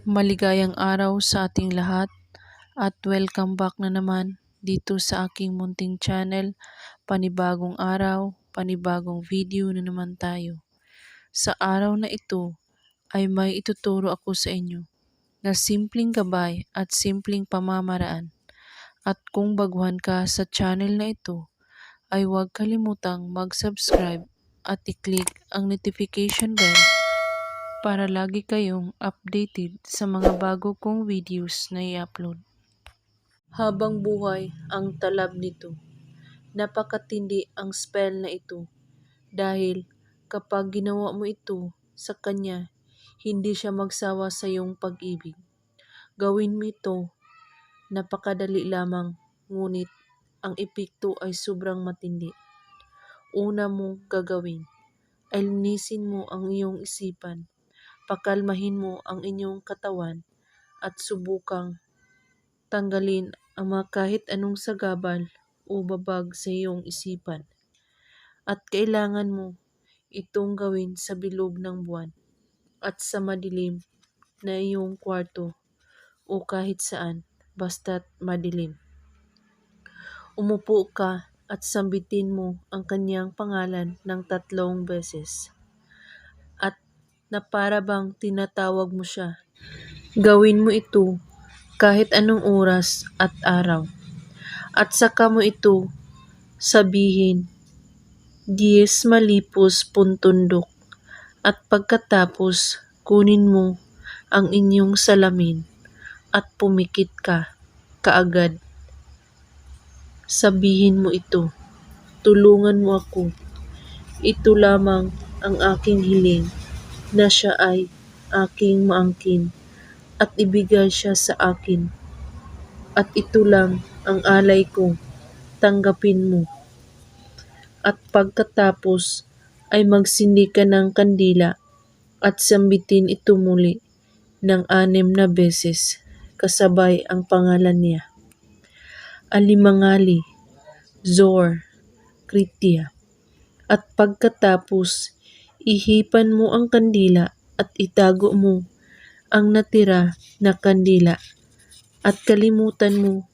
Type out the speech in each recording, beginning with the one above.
Maligayang araw sa ating lahat at welcome back na naman dito sa aking munting channel. Panibagong araw, panibagong video na naman tayo. Sa araw na ito ay may ituturo ako sa inyo na simpleng gabay at simpleng pamamaraan. At kung baguhan ka sa channel na ito, ay huwag kalimutang mag-subscribe at i-click ang notification bell para lagi kayong updated sa mga bago kong videos na i-upload. Habang buhay ang talab nito. Napakatindi ang spell na ito dahil kapag ginawa mo ito sa kanya, hindi siya magsawa sa iyong pag-ibig. Gawin mo ito, napakadali lamang, ngunit ang epekto ay sobrang matindi. Una mong gagawin ay linisin mo ang iyong isipan. Pakalmahin mo ang inyong katawan at subukang tanggalin ang mga kahit anong sagabal o babag sa iyong isipan. At kailangan mo itong gawin sa bilog ng buwan at sa madilim na iyong kwarto o kahit saan, basta't madilim. Umupo ka at sambitin mo ang kanyang pangalan ng 3 beses. At na para bang tinatawag mo siya. Gawin mo ito kahit anong oras at araw. At saka mo ito sabihin, Dies malipos puntundok. At pagkatapos, kunin mo ang inyong salamin at pumikit ka kaagad. Sabihin mo ito, tulungan mo ako. Ito lamang ang aking hiling na siya ay aking maangkin at ibigay siya sa akin. At ito lang ang alay ko, tanggapin mo. At pagkatapos ay magsindi ka ng kandila at sambitin ito muli ng 6 na beses kasabay ang pangalan niya. Alimangali, Zor, Kritia. At pagkatapos, ihipan mo ang kandila at itago mo ang natira na kandila at kalimutan mo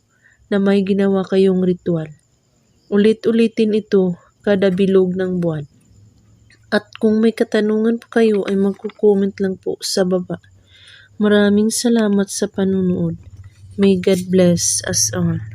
na may ginawa kayong ritual. Ulit-ulitin ito kada bilog ng buwan. At kung may katanungan po kayo ay magko-comment lang po sa baba. Maraming salamat sa panunood. May God bless us all.